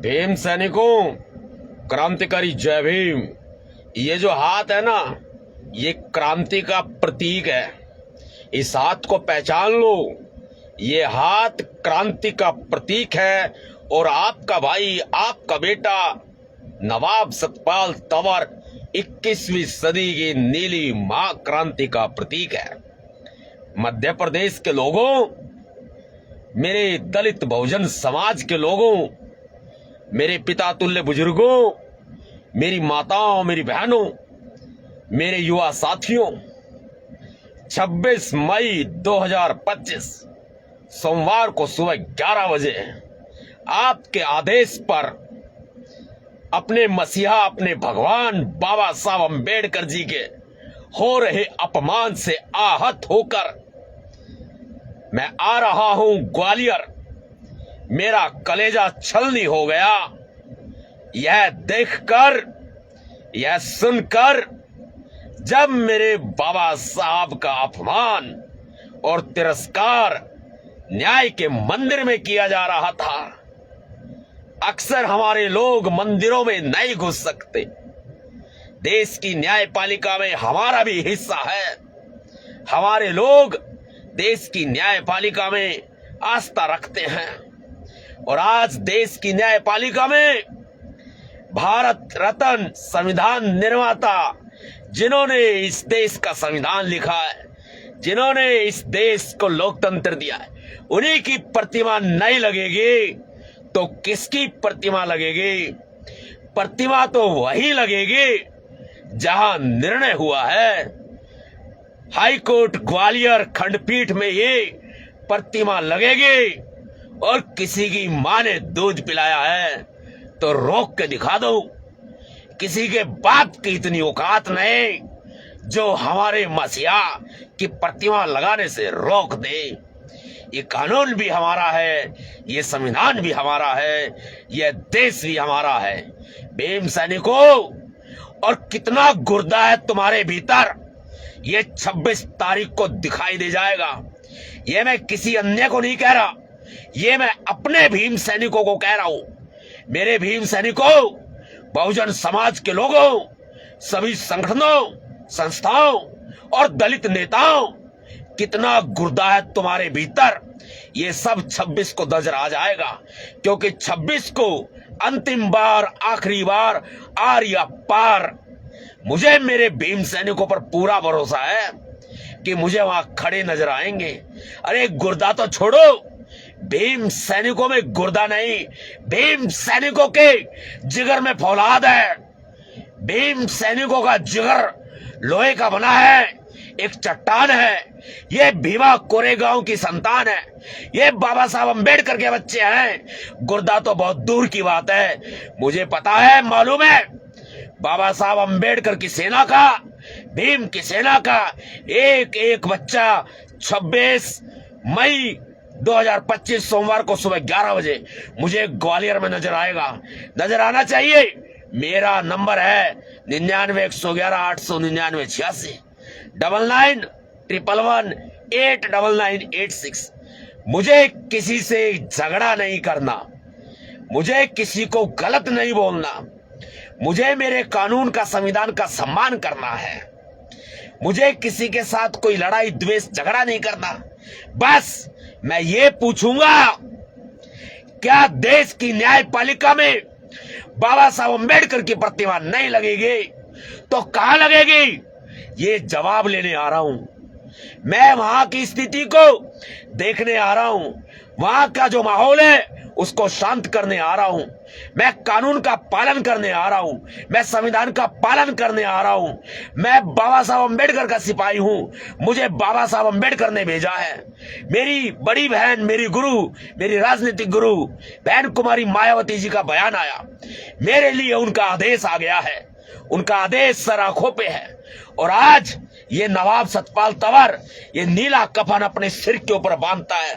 भीम सैनिकों, क्रांतिकारी जय भीम। ये जो हाथ है ना, ये क्रांति का प्रतीक है। इस हाथ को पहचान लो। ये हाथ क्रांति का प्रतीक है और आपका भाई, आपका बेटा नवाब सतपाल तंवर 21वीं सदी की नीली महाक्रांति का प्रतीक है। मध्य प्रदेश के लोगों, मेरे दलित बहुजन समाज के लोगों, मेरे पिता तुल्य बुजुर्गों, मेरी माताओं, मेरी बहनों, मेरे युवा साथियों, 26 मई 2025 सोमवार को सुबह 11 बजे आपके आदेश पर अपने मसीहा, अपने भगवान बाबा साहब अम्बेडकर जी के हो रहे अपमान से आहत होकर मैं आ रहा हूं ग्वालियर। मेरा कलेजा छलनी हो गया यह देखकर, यह सुनकर, जब मेरे बाबा साहब का अपमान और तिरस्कार न्याय के मंदिर में किया जा रहा था। अक्सर हमारे लोग मंदिरों में नहीं घुस सकते। देश की न्यायपालिका में हमारा भी हिस्सा है। हमारे लोग देश की न्यायपालिका में आस्था रखते हैं और आज देश की न्यायपालिका में भारत रत्न संविधान निर्माता, जिन्होंने इस देश का संविधान लिखा है, जिन्होंने इस देश को लोकतंत्र दिया है, उन्हीं की प्रतिमा नहीं लगेगी तो किसकी प्रतिमा लगेगी? प्रतिमा तो वही लगेगी जहां निर्णय हुआ है। हाई कोर्ट ग्वालियर खंडपीठ में ये प्रतिमा लगेगी और किसी की मां ने दूध पिलाया है तो रोक के दिखा दो। किसी के बाप की इतनी औकात नहीं जो हमारे मसीहा की प्रतिमा लगाने से रोक दे। ये कानून भी हमारा है, ये संविधान भी हमारा है, यह देश भी हमारा है। भीम सैनिकों, और कितना गुर्दा है तुम्हारे भीतर, ये 26 तारीख को दिखाई दे जाएगा। ये मैं किसी अन्य को नहीं कह रहा, ये मैं अपने भीम सैनिकों को कह रहा हूं। मेरे भीम सैनिकों, बहुजन समाज के लोगों, सभी संगठनों, संस्थाओं और दलित नेताओं, कितना गुर्दा है तुम्हारे भीतर, ये सब 26 को नजर आ जाएगा। क्योंकि 26 को अंतिम बार, आखिरी बार आर या पार। मुझे मेरे भीम सैनिकों पर पूरा भरोसा है कि मुझे वहां खड़े नजर आएंगे। अरे गुर्दा तो छोड़ो, भीम सैनिकों में गुर्दा नहीं, भीम सैनिकों के जिगर में फौलाद है। भीम सैनिकों का जिगर लोहे का बना है, एक चट्टान है। ये भीमा कोरेगांव की संतान है, ये बाबा साहब अम्बेडकर के बच्चे हैं। गुर्दा तो बहुत दूर की बात है। मुझे पता है, मालूम है, बाबा साहब अम्बेडकर की सेना का, भीम की सेना का एक एक बच्चा 26 मई 2025 सोमवार को सुबह 11 बजे मुझे ग्वालियर में नजर आएगा। नजर आना चाहिए। मेरा नंबर है 9911189986 9911189986। मुझे किसी से झगड़ा नहीं करना, मुझे किसी को गलत नहीं बोलना, मुझे मेरे कानून का, संविधान का सम्मान करना है। मुझे किसी के साथ कोई लड़ाई, द्वेष, झगड़ा नहीं करना। बस मैं ये पूछूंगा, क्या देश की न्यायपालिका में बाबा साहब अम्बेडकर की प्रतिमा नहीं लगेगी तो कहां लगेगी? ये जवाब लेने आ रहा हूं। मैं वहां की स्थिति को देखने आ रहा हूं, वहां का जो माहौल है उसको शांत करने आ रहा हूं। मैं कानून का पालन करने आ रहा हूं, मैं संविधान का पालन करने आ रहा हूं। मैं बाबा साहब अम्बेडकर का सिपाही हूं, मुझे बाबा साहब अम्बेडकर ने भेजा है। मेरी बड़ी बहन, मेरी गुरु, मेरी राजनीतिक गुरु बहन कुमारी मायावती जी का बयान आया, मेरे लिए उनका आदेश आ गया है। उनका आदेश सर आंखों पे है और आज ये नवाब सतपाल तंवर ये नीला कफन अपने सिर के ऊपर बांधता है।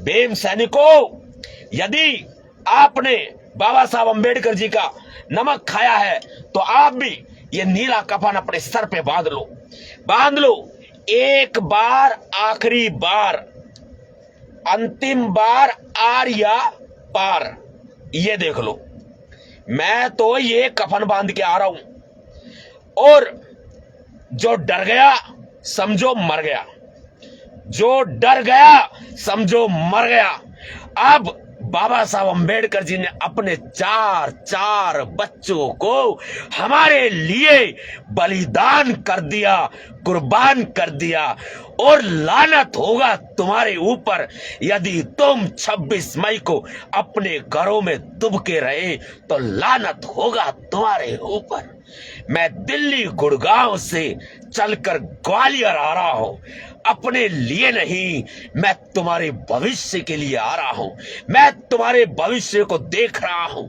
भीम सैनिकों, यदि आपने बाबा साहब अम्बेडकर जी का नमक खाया है तो आप भी ये नीला कफन अपने सर पे बांध लो, बांध लो। एक बार, आखिरी बार, अंतिम बार, आर या पार, ये देख लो, मैं तो ये कफन बांध के आ रहा हूं, और जो डर गया समझो मर गया, जो डर गया समझो मर गया। अब बाबा साहब अंबेडकर जी ने अपने चार चार बच्चों को हमारे लिए बलिदान कर दिया, कुर्बान कर दिया, और लानत होगा तुम्हारे ऊपर यदि तुम 26 मई को अपने घरों में दुबके रहे, तो लानत होगा तुम्हारे ऊपर। मैं दिल्ली गुड़गांव से चलकर ग्वालियर आ रहा हूं, अपने लिए नहीं, मैं तुम्हारे भविष्य के लिए आ रहा हूं। मैं तुम्हारे भविष्य को देख रहा हूं।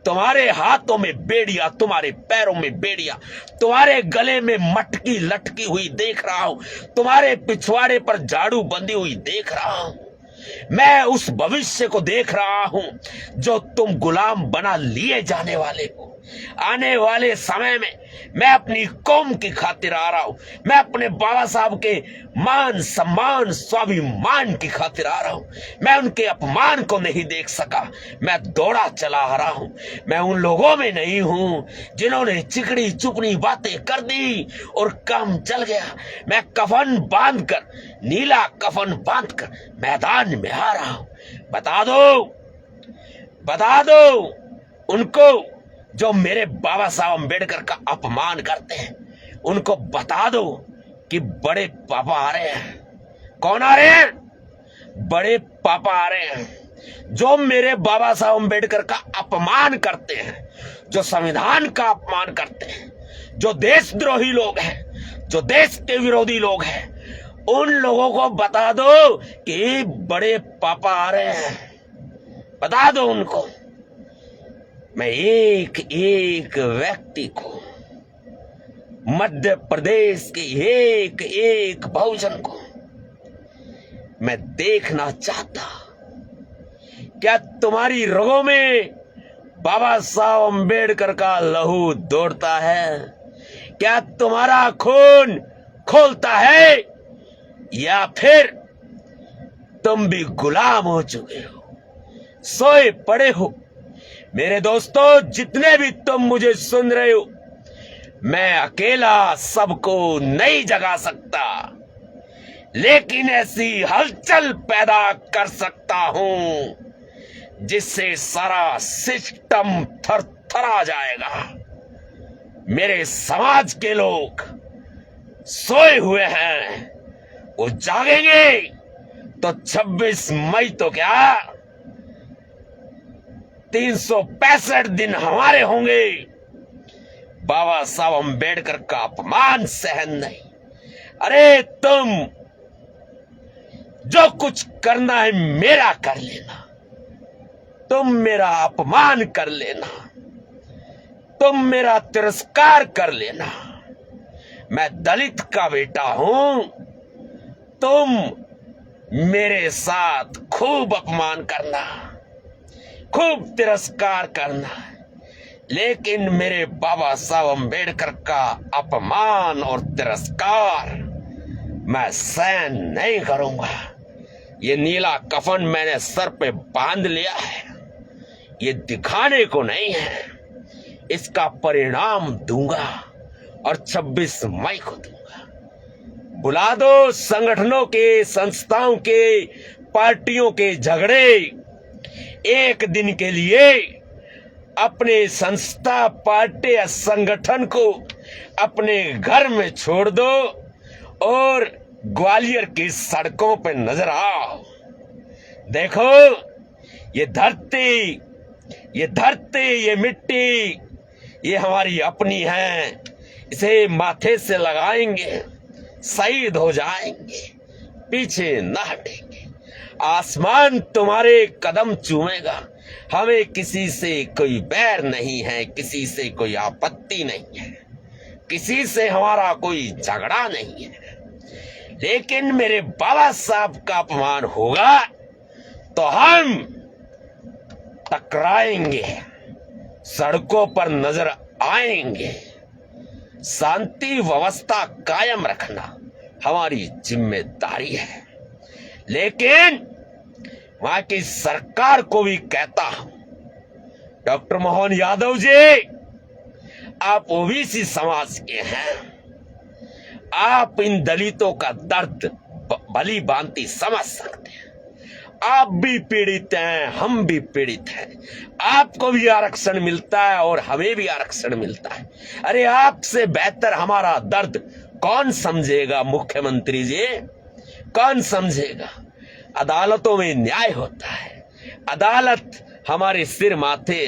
तुम्हारे हाथों में बेड़िया, तुम्हारे पैरों में बेड़िया, तुम्हारे गले में मटकी लटकी हुई देख रहा हूं, तुम्हारे पिछवाड़े पर झाड़ू बंधी हुई देख रहा हूं। मैं उस भविष्य को देख रहा हूं जो तुम गुलाम बना लिए जाने वाले हो। आने वाले समय में मैं अपनी कौम की खातिर आ रहा हूं, मैं अपने बाबा साहब के मान सम्मान स्वाभिमान की खातिर आ रहा हूं। मैं उनके अपमान को नहीं देख सका, मैं दौड़ा चला आ रहा हूं। मैं उन लोगों में नहीं हूं जिन्होंने चिकनी चुपनी बातें कर दी और काम चल गया। मैं कफन बांधकर, नीला कफन बांधकर मैदान में आ रहा हूं। बता दो उनको जो मेरे बाबा साहब अंबेडकर का अपमान करते हैं, उनको बता दो कि बड़े पापा आ रहे हैं। कौन आ रहे हैं? बड़े पापा आ रहे हैं जो मेरे बाबा साहब अंबेडकर का अपमान करते हैं, जो संविधान का अपमान करते हैं, जो देशद्रोही लोग हैं, जो देश के विरोधी लोग हैं। उन लोगों को बता दो कि बड़े पापा आ रहे हैं। बता दो उनको। मैं एक एक व्यक्ति को, मध्य प्रदेश के एक एक बहुजन को मैं देखना चाहता। क्या तुम्हारी रगों में बाबा साहब अंबेडकर का लहू दौड़ता है? क्या तुम्हारा खून खौलता है, या फिर तुम भी गुलाम हो चुके हो, सोए पड़े हो? मेरे दोस्तों, जितने भी तुम मुझे सुन रहे हो, मैं अकेला सबको नहीं जगा सकता, लेकिन ऐसी हलचल पैदा कर सकता हूं जिससे सारा सिस्टम थरथरा जाएगा। मेरे समाज के लोग सोए हुए हैं, वो जागेंगे तो 26 मई तो क्या, 365 दिन हमारे होंगे। बाबा साहब अंबेडकर का अपमान सहन नहीं। अरे तुम जो कुछ करना है मेरा कर लेना, तुम मेरा अपमान कर लेना, तुम मेरा तिरस्कार कर लेना। मैं दलित का बेटा हूं, तुम मेरे साथ खूब अपमान करना, खूब तिरस्कार करना, लेकिन मेरे बाबा साहब अंबेडकर का अपमान और तिरस्कार मैं सहन नहीं करूंगा। ये नीला कफन मैंने सर पे बांध लिया है, ये दिखाने को नहीं है, इसका परिणाम दूंगा और 26 मई को दूंगा। बुला दो संगठनों के, संस्थाओं के, पार्टियों के झगड़े। एक दिन के लिए अपने संस्था, पार्टी या संगठन को अपने घर में छोड़ दो और ग्वालियर की सड़कों पर नजर आओ। देखो, ये धरती, ये मिट्टी, ये हमारी अपनी है। इसे माथे से लगाएंगे, शहीद हो जाएंगे, पीछे न हटेंगे। आसमान तुम्हारे कदम चूमेगा। हमें किसी से कोई बैर नहीं है, किसी से कोई आपत्ति नहीं है, किसी से हमारा कोई झगड़ा नहीं है, लेकिन मेरे बाबा साहब का अपमान होगा तो हम टकराएंगे, सड़कों पर नजर आएंगे। शांति व्यवस्था कायम रखना हमारी जिम्मेदारी है, लेकिन वहां की सरकार को भी कहता हूं, डॉक्टर मोहन यादव जी, आप ओबीसी समाज के हैं। आप इन दलितों का दर्द भली भांति समझ सकते हैं। आप भी पीड़ित हैं, हम भी पीड़ित हैं। आपको भी आरक्षण मिलता है और हमें भी आरक्षण मिलता है। अरे आपसे बेहतर हमारा दर्द कौन समझेगा मुख्यमंत्री जी, कौन समझेगा। अदालतों में न्याय होता है, अदालत हमारे सिर माथे,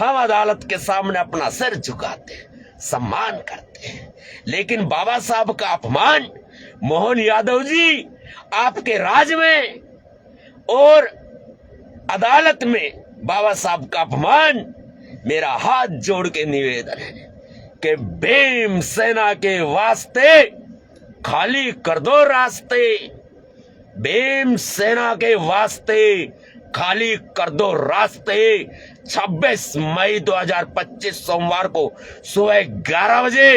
हम अदालत के सामने अपना सिर झुकाते हैं, सम्मान करते हैं। लेकिन बाबा साहब का अपमान, मोहन यादव जी, आपके राज में और अदालत में बाबा साहब का अपमान, मेरा हाथ जोड़ के निवेदन है कि भीम सेना के वास्ते खाली कर दो रास्ते, भीम सेना के वास्ते खाली कर दो रास्ते। 26 मई 2025 सोमवार को सुबह 11 बजे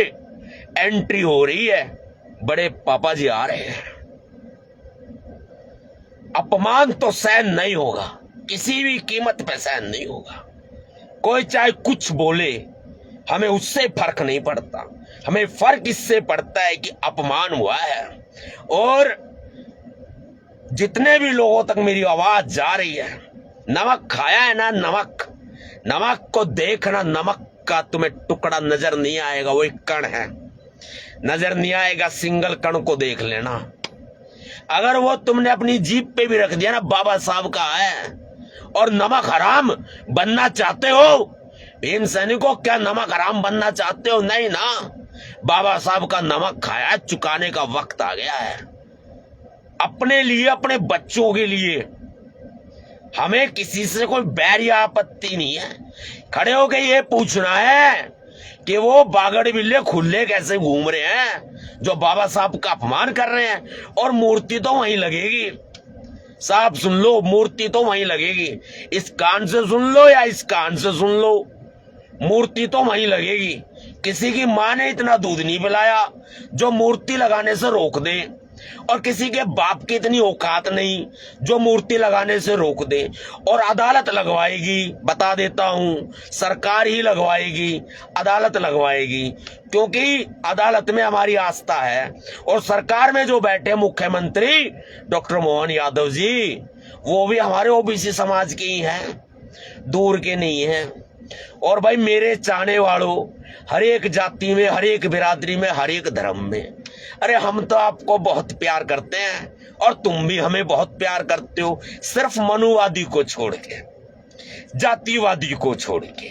एंट्री हो रही है। बड़े पापा जी आ रहे हैं। अपमान तो सहन नहीं होगा, किसी भी कीमत पे सहन नहीं होगा। कोई चाहे कुछ बोले, हमें उससे फर्क नहीं पड़ता। हमें फर्क इससे पड़ता है कि अपमान हुआ है और जितने भी लोगों तक मेरी आवाज जा रही है, नमक खाया है ना, नमक, नमक को देखना, नमक का तुम्हें टुकड़ा नजर नहीं आएगा, वो एक कण है, नजर नहीं आएगा। सिंगल कण को देख लेना। अगर वो तुमने अपनी जीभ पे भी रख दिया ना, बाबा साहब का है, और नमक हराम बनना चाहते हो, भीम सैनिकों, क्या नमक हराम बनना चाहते हो? नहीं ना, बाबा साहब का नमक खाया, चुकाने का वक्त आ गया है। अपने लिए, अपने बच्चों के लिए हमें किसी से कोई बैर या आपत्ति नहीं है। खड़े होके ये पूछना है कि वो बागड़ बिल्ले खुले कैसे घूम रहे हैं जो बाबा साहब का अपमान कर रहे हैं, और मूर्ति तो वहीं लगेगी। साहब सुन लो, मूर्ति तो वहीं लगेगी। इस कान से सुन लो या इस कान से सुन लो, मूर्ति तो वहीं लगेगी। किसी की मां ने इतना दूध नहीं पिलाया जो मूर्ति लगाने से रोक दे, और किसी के बाप की इतनी औकात नहीं जो मूर्ति लगाने से रोक दे। और अदालत लगवाएगी, बता देता हूं, सरकार ही लगवाएगी, अदालत लगवाएगी, क्योंकि अदालत में हमारी आस्था है। और सरकार में जो बैठे मुख्यमंत्री डॉक्टर मोहन यादव जी, वो भी हमारे ओबीसी समाज के ही हैं, दूर के नहीं हैं। और भाई मेरे चाहने वालों, हर एक जाति में, हर एक बिरादरी में, हर एक धर्म में, अरे हम तो आपको बहुत प्यार करते हैं और तुम भी हमें बहुत प्यार करते हो। सिर्फ मनुवादी को छोड़ के, जातिवादी को छोड़ के,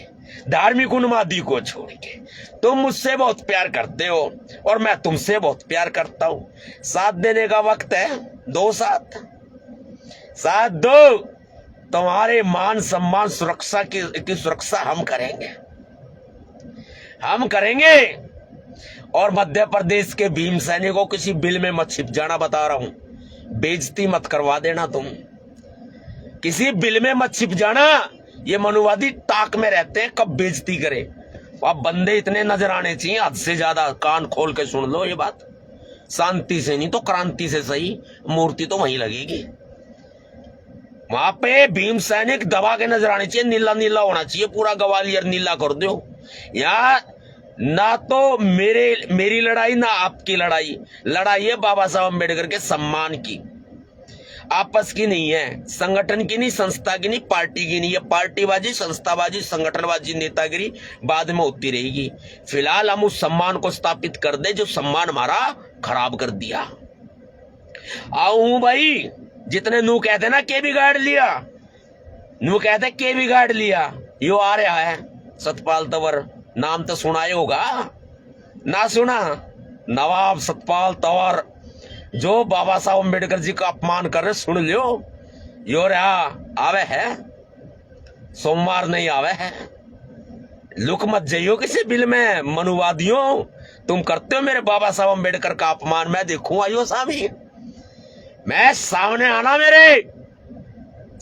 धार्मिक उन्मादी को छोड़ के तुम मुझसे बहुत प्यार करते हो और मैं तुमसे बहुत प्यार करता हूं। साथ देने का वक्त है, दो साथ दो। तुम्हारे मान सम्मान सुरक्षा की सुरक्षा हम करेंगे, हम करेंगे। और मध्य प्रदेश के भीम सैनिकों, किसी बिल में मत छिप जाना, बता रहा हूं, बेइज्जती मत करवा देना तुम, किसी बिल में मत छिप जाना। ये मनुवादी ताक में रहते हैं कब बेइज्जती करे। अब बंदे इतने नजर आने चाहिए, हद से ज्यादा। कान खोल के सुन लो ये बात, शांति से नहीं तो क्रांति से सही, मूर्ति तो वहीं लगेगी। वहां पे भीम सैनिक दबा के नजर आने चाहिए, नीला नीला होना चाहिए, पूरा ग्वालियर नीला कर दो। या ना तो मेरी लड़ाई ना आपकी लड़ाई, लड़ाई है बाबा साहब अम्बेडकर के सम्मान की, आपस की नहीं है, संगठन की नहीं, संस्था की नहीं, पार्टी की नहीं है। पार्टीबाजी, संस्थाबाजी, संगठनबाजी, नेतागिरी बाद में होती रहेगी। फिलहाल हम उस सम्मान को स्थापित कर दे जो सम्मान हमारा खराब कर दिया। आऊं भाई, जितने नू कहते ना के बिगाड़ लिया, नू कहते के बिगाड़ लिया, यो आ रहा है सतपाल तंवर, नाम तो सुना ही होगा ना? सुना? नवाब सतपाल तंवर जो बाबा साहब अम्बेडकर जी का अपमान कर रहे, सुन लियो। यो रहा आवे है, सोमवार नहीं आवे है। लुक मत जाइयो किसी बिल में, मनुवादियों, तुम करते हो मेरे बाबा साहब अम्बेडकर का अपमान। मैं देखूंगा यो सामी, मैं सामने आना, मेरे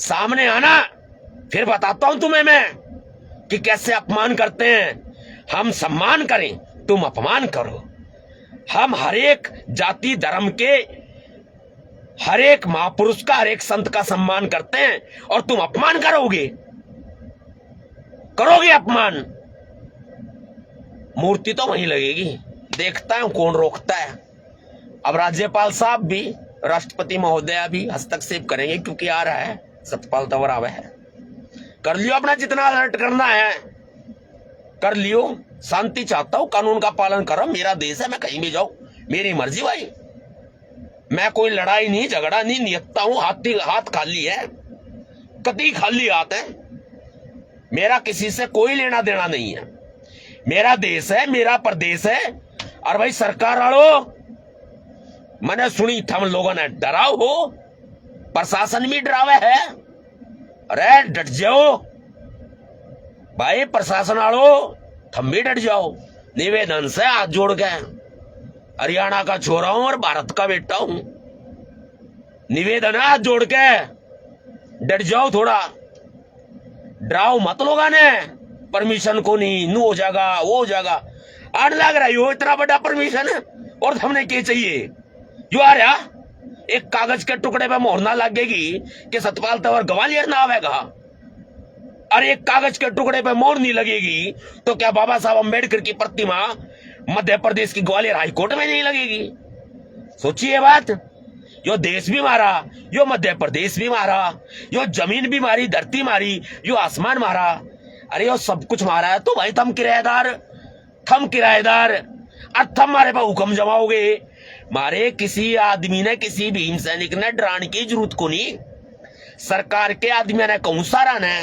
सामने आना, फिर बताता हूं तुम्हें मैं कि कैसे अपमान करते हैं। हम सम्मान करें, तुम अपमान करो। हम हर एक जाति धर्म के, हर एक महापुरुष का, हर एक संत का सम्मान करते हैं और तुम अपमान करोगे। करोगे अपमान, मूर्ति तो वहीं लगेगी। देखता हूं कौन रोकता है। अब राज्यपाल साहब भी, राष्ट्रपति महोदया भी हस्तक्षेप करेंगे, क्योंकि आ रहा है सतपाल तंवर आवे है। कर लियो अपना जितना अलर्ट करना है, कर लियो। शांति चाहता हूं, कानून का पालन करो। मेरा देश है, मैं कहीं भी जाऊं, मेरी मर्जी भाई। मैं कोई लड़ाई नहीं, झगड़ा नहीं नियतता हूं। हाथ खाली है, कतई खाली हाथ है। मेरा किसी से कोई लेना देना नहीं है। मेरा देश है, मेरा प्रदेश है। और भाई सरकार वालों, मैंने सुनी थम लोगों ने डराव हो, प्रशासन भी डरावे है। अरे डट जाओ भाई, प्रशासन वालों थम भी डट जाओ। निवेदन से हाथ जोड़ के, हरियाणा का छोरा हूं और भारत का बेटा हूं। निवेदन है हाथ जोड़ के, डट जाओ थोड़ा, डराओ मत लोगा ने। परमिशन को नहीं, नू हो जाएगा, वो हो जाएगा। आड़ लग रही हो इतना बड़ा परमिशन है, और हमने क्या चाहिए? जो आ रहा एक कागज के टुकड़े पे मोहर ना लगेगी कि सतपाल तंवर ग्वालियर ना आवेगा, और एक कागज के टुकड़े पे मोहर नहीं लगेगी तो क्या बाबा साहब अंबेडकर की प्रतिमा मध्य प्रदेश की ग्वालियर हाईकोर्ट में नहीं लगेगी? सोचिए बात। यो देश भी मारा, यो मध्य प्रदेश भी मारा, यो जमीन भी मारी, धरती मारी, यो आसमान मारा। अरे यो सब कुछ मारा है तो भाई थम किराएदार, और थम मारे पर हुक्म जमाओगे। मारे किसी आदमी ने, किसी भीम सैनिक ने डराने की जरूरत को नहीं। सरकार के आदमी ने कहूं सारा ने,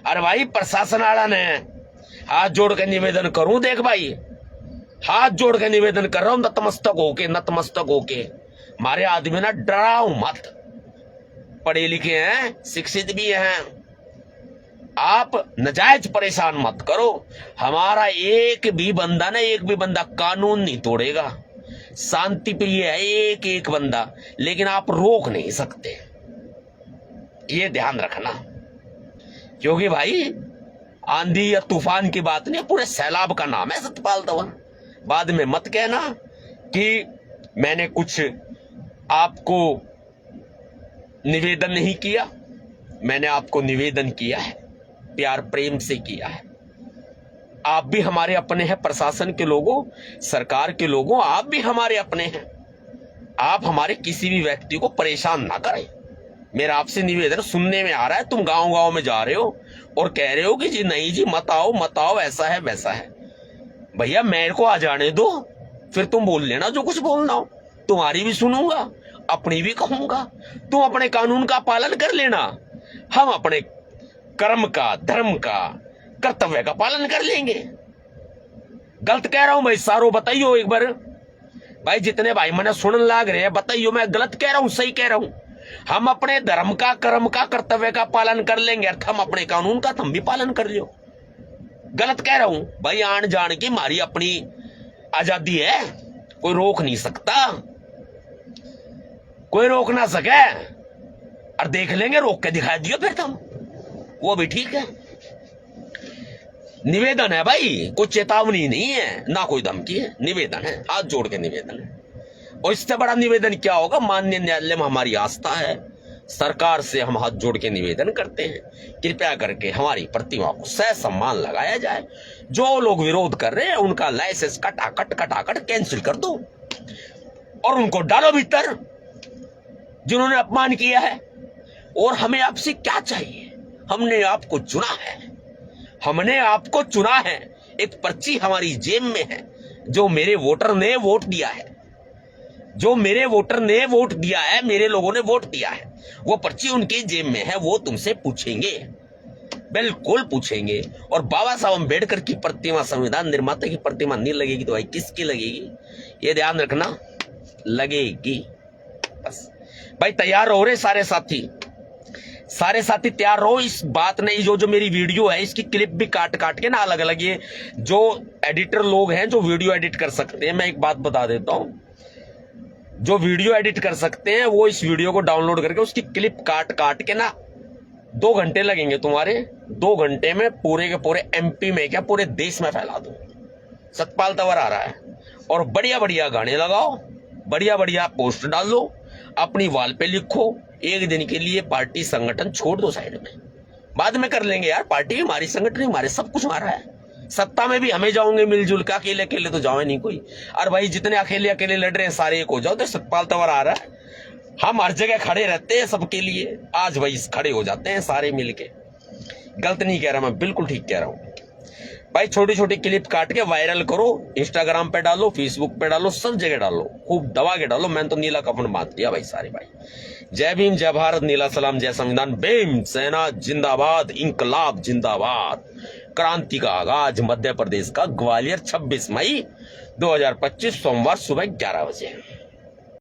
अरे भाई प्रशासन वाला ने। हाथ जोड़ के निवेदन करूं, देख भाई हाथ जोड़ के निवेदन कर रहा हूं, नतमस्तक होके मारे आदमी ना डराओ मत। पढ़े लिखे हैं, शिक्षित भी हैं, आप नजायज परेशान मत करो। हमारा एक भी बंदा कानून नहीं तोड़ेगा। शांति प्रिय है एक बंदा, लेकिन आप रोक नहीं सकते, ये ध्यान रखना। क्योंकि भाई आंधी या तूफान की बात नहीं, पूरे सैलाब का नाम है सतपाल तंवर। बाद में मत कहना कि मैंने कुछ आपको निवेदन नहीं किया। मैंने आपको निवेदन किया है, प्यार प्रेम से किया है। आप भी हमारे अपने हैं, प्रशासन के लोगों, सरकार के लोगों, आप भी हमारे अपने हैं। आप हमारे किसी भी व्यक्ति को परेशान ना करें। मेरा आपसे निवेदन सुनने में आ रहा है, तुम गांव में जा रहे हो और कह रहे हो कि जी नहीं जी मत आओ, ऐसा है वैसा है। भैया मेरे को आ जाने दो, फिर तुम बोल लेना जो कुछ बोलना हो। तुम्हारी भी सुनूंगा, अपनी भी कहूंगा। तुम अपने कानून का पालन कर लेना, हम अपने कर्म का, धर्म का, कर्तव्य का पालन कर लेंगे। गलत कह रहा हूं भाई सारो, बताइयो एक बार। भाई जितने भाई मैंने सुनने लाग रहे हैं, बताइयो मैं गलत कह रहा हूं सही कह रहा हूं? हम अपने धर्म का, कर्म का, कर्तव्य का पालन कर लेंगे, और हम अपने कानून का तुम भी पालन कर लियो। गलत कह रहा हूं भाई, आन जान की हमारी अपनी आजादी है, कोई रोक नहीं सकता, कोई रोक ना सके। और देख लेंगे, रोक के दिखा दियो फिर तुम, वो भी ठीक है। निवेदन है भाई, कोई चेतावनी नहीं है, ना कोई धमकी है, निवेदन है, हाथ जोड़ के निवेदन है। और इससे बड़ा निवेदन क्या होगा? माननीय न्यायालय में हमारी आस्था है, सरकार से हम हाथ जोड़ के निवेदन करते हैं, कृपया करके हमारी प्रतिमा को सम्मान लगाया जाए। जो लोग विरोध कर रहे हैं उनका लाइसेंस कटाकट कैंसिल कर दो, और उनको डालो भीतर जिन्होंने अपमान किया है। और हमें आपसे क्या चाहिए? हमने आपको चुना है, एक पर्ची हमारी जेब में है, जो मेरे वोटर ने वोट दिया है, मेरे लोगों ने वोट दिया है, वो पर्ची उनकी जेब में है। वो तुमसे पूछेंगे, बिल्कुल पूछेंगे। और बाबा साहब अम्बेडकर की प्रतिमा, संविधान निर्माता की प्रतिमा नहीं लगेगी तो भाई किसकी लगेगी? ये ध्यान रखना, लगेगी। बस भाई तैयार हो रहे सारे साथी तैयार रहो। इस बात ने जो मेरी वीडियो है, इसकी क्लिप भी काट के ना अलग अलग, ये जो एडिटर लोग हैं जो वीडियो एडिट कर सकते हैं, मैं एक बात बता देता हूं, जो वीडियो एडिट कर सकते हैं वो इस वीडियो को डाउनलोड करके उसकी क्लिप काट के ना 2 घंटे लगेंगे तुम्हारे, 2 घंटे में पूरे के पूरे MP में क्या पूरे देश में फैला दो। सतपाल तंवर आ रहा है, और बढ़िया गाने लगाओ, बढ़िया पोस्ट डालो, अपनी वॉल पे लिखो, एक दिन के लिए पार्टी संगठन छोड़ दो साइड में, बाद में कर लेंगे यार, पार्टी हमारी, संगठन हमारे, सब कुछ हमारा है। सत्ता में भी हमें जाओगे मिलजुल के, अकेले अकेले तो जाओ नहीं कोई। और भाई जितने अकेले अकेले लड़ रहे हैं सारे एक हो जाओ, तो सतपाल तंवर आ रहा है, हम हर जगह खड़े रहते हैं सबके लिए। आज भाई खड़े हो जाते हैं सारे मिलके। गलत नहीं कह रहा मैं, बिल्कुल ठीक कह रहा हूं भाई। छोटी छोटी क्लिप काट के वायरल करो, इंस्टाग्राम पे डालो, फेसबुक पे डालो, सब जगह डालो, खूब दबा के डालो। मैंने तो नीला कफन बांध दिया भाई सारे भाई। जय भीम, जय भारत, नीला सलाम, जय संविधान, भीम सेना जिंदाबाद, इंकलाब जिंदाबाद। क्रांति का आगाज मध्य प्रदेश का, ग्वालियर 26 मई 2025 सोमवार सुबह 11 बजे।